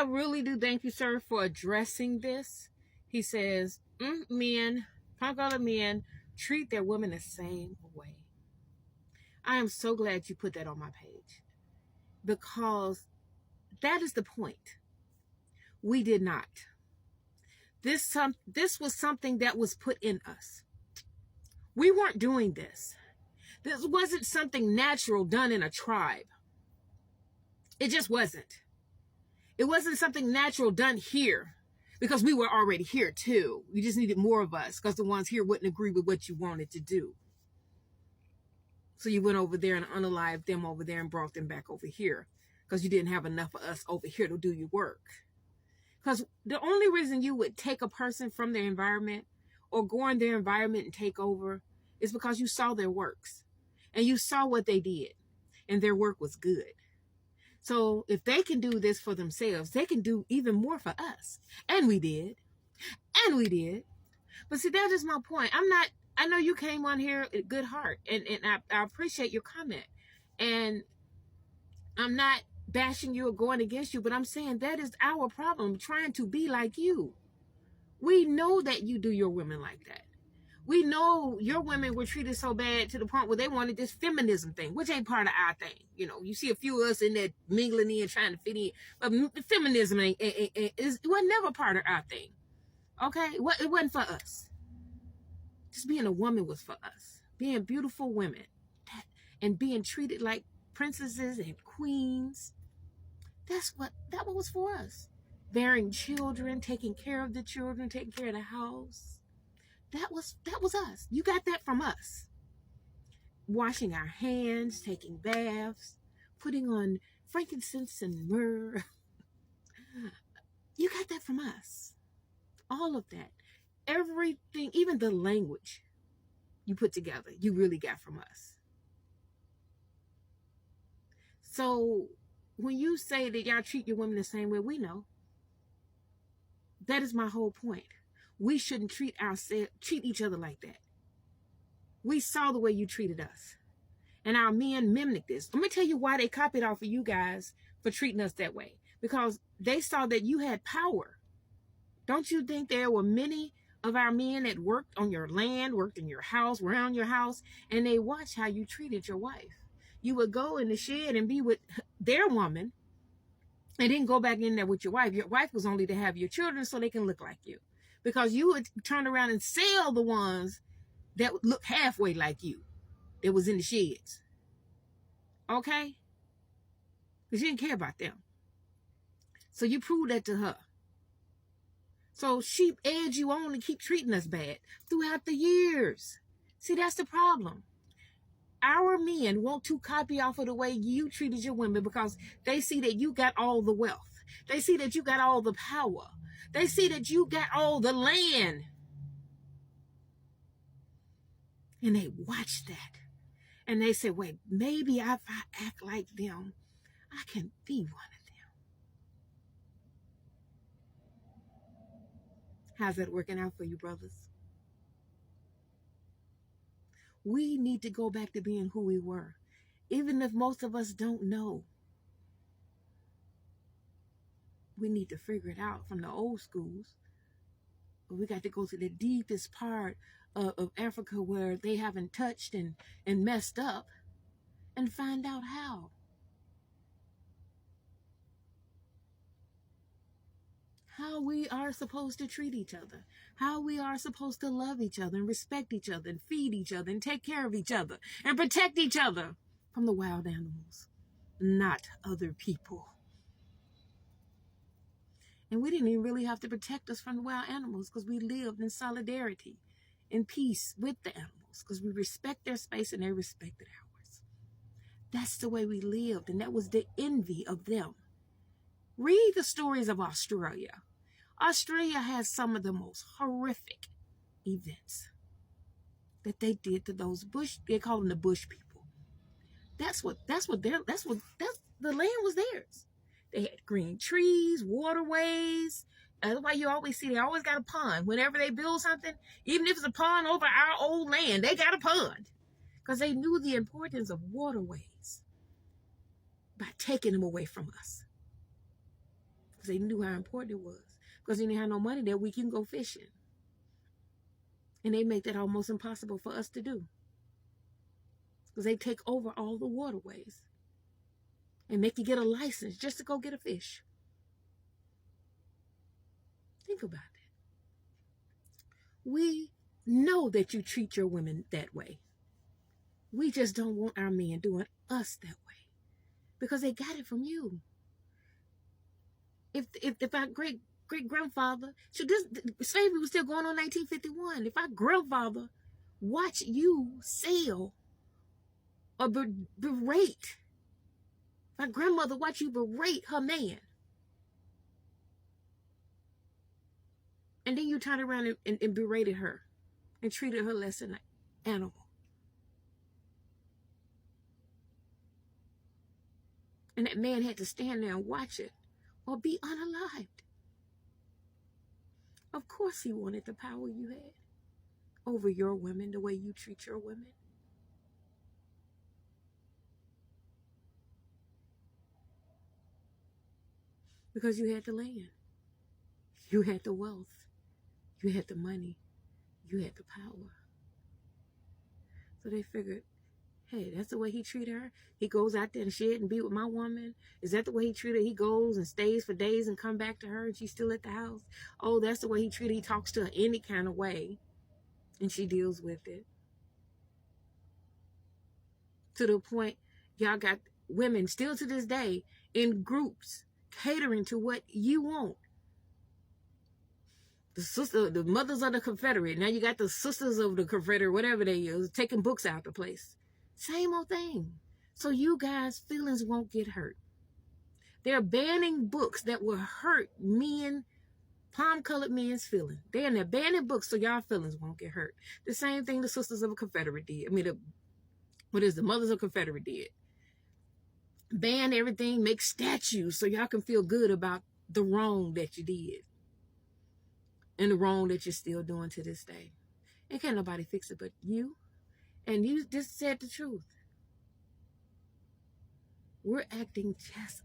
I really do thank you, sir, for addressing this. He says, men, punk other men, treat their women the same way. I am so glad you put that on my page because that is the point. We did not. This was something that was put in us. We weren't doing this. This wasn't something natural done in a tribe. It just wasn't. It wasn't something natural done here because we were already here too. We just needed more of us because the ones here wouldn't agree with what you wanted to do. So you went over there and unalived them over there and brought them back over here because you didn't have enough of us over here to do your work. Because the only reason you would take a person from their environment or go in their environment and take over is because you saw their works and you saw what they did and their work was good. So if they can do this for themselves, they can do even more for us. And we did. And we did. But see, that is my point. I know you came on here at good heart and I appreciate your comment. And I'm not bashing you or going against you, but I'm saying that is our problem, trying to be like you. We know that you do your women like that. We know your women were treated so bad to the point where they wanted this feminism thing, which ain't part of our thing. You know, you see a few of us in there mingling in, trying to fit in, but feminism it was never part of our thing. Okay? It wasn't for us. Just being a woman was for us. Being beautiful women and being treated like princesses and queens. That was for us. Bearing children, taking care of the children, taking care of the house. That was us. You got that from us. Washing our hands, taking baths, putting on frankincense and myrrh. You got that from us. All of that. Everything, even the language you put together, you really got from us. So when you say that y'all treat your women the same way, we know. That is my whole point. We shouldn't treat each other like that. We saw the way you treated us. And our men mimicked this. Let me tell you why they copied off of you guys for treating us that way. Because they saw that you had power. Don't you think there were many of our men that worked on your land, worked in your house, around your house, and they watched how you treated your wife? You would go in the shed and be with their woman and then go back in there with your wife. Your wife was only to have your children so they can look like you. Because you would turn around and sell the ones that would look halfway like you. That was in the sheds. Okay? Because you didn't care about them. So you proved that to her. So she egged you on to keep treating us bad throughout the years. See, that's the problem. Our men want to copy off of the way you treated your women because they see that you got all the wealth. They see that you got all the power. They see that you got all the land. And they watch that. And they say, wait, maybe if I act like them, I can be one of them. How's that working out for you, brothers? We need to go back to being who we were, even if most of us don't know. We need to figure it out from the old schools. We got to go to the deepest part of Africa where they haven't touched and messed up and find out how. How we are supposed to treat each other. How we are supposed to love each other and respect each other and feed each other and take care of each other and protect each other from the wild animals, not other people. And we didn't even really have to protect us from the wild animals because we lived in solidarity, in peace with the animals because we respect their space and they respected ours. That's the way we lived, and that was the envy of them. Read the stories of Australia. Australia has some of the most horrific events that they did to those bush, they call them the bush people. The land was theirs. They had green trees, waterways. That's why you always see they always got a pond. Whenever they build something, even if it's a pond over our old land, they got a pond. Because they knew the importance of waterways by taking them away from us. because they knew how important it was. Because you didn't have no money that week, you can go fishing. And they make that almost impossible for us to do. Because they take over all the waterways and make you get a license just to go get a fish. Think about it. We know that you treat your women that way. We just don't want our men doing us that way because they got it from you. If our great grandfather, so this slavery was still going on in 1951. If our grandfather watched you sell or berate, if our grandmother watched you berate her man, and then you turned around and berated her and treated her less than an animal. And that man had to stand there and watch it or be unalived. Of course he wanted the power you had over your women, the way you treat your women. Because you had the land. You had the wealth. You had the money. You had the power. So they figured, hey, that's the way he treated her. He goes out there and shit and be with my woman. Is that the way he treated her? He goes and stays for days and come back to her and she's still at the house. Oh, that's the way he treated her. He talks to her any kind of way and she deals with it. To the point, y'all got women still to this day in groups catering to what you want. The mothers of the Confederate. Now you got the sisters of the Confederate, whatever they use, taking books out the place. Same old thing. So you guys' feelings won't get hurt. They're banning books that will hurt men, palm-colored men's feelings. They're banning books so y'all feelings won't get hurt. The same thing the sisters of the Confederate did. The mothers of the Confederate did. Ban everything, make statues so y'all can feel good about the wrong that you did. And the wrong that you're still doing to this day. And can't nobody fix it but you. And you just said the truth. We're acting just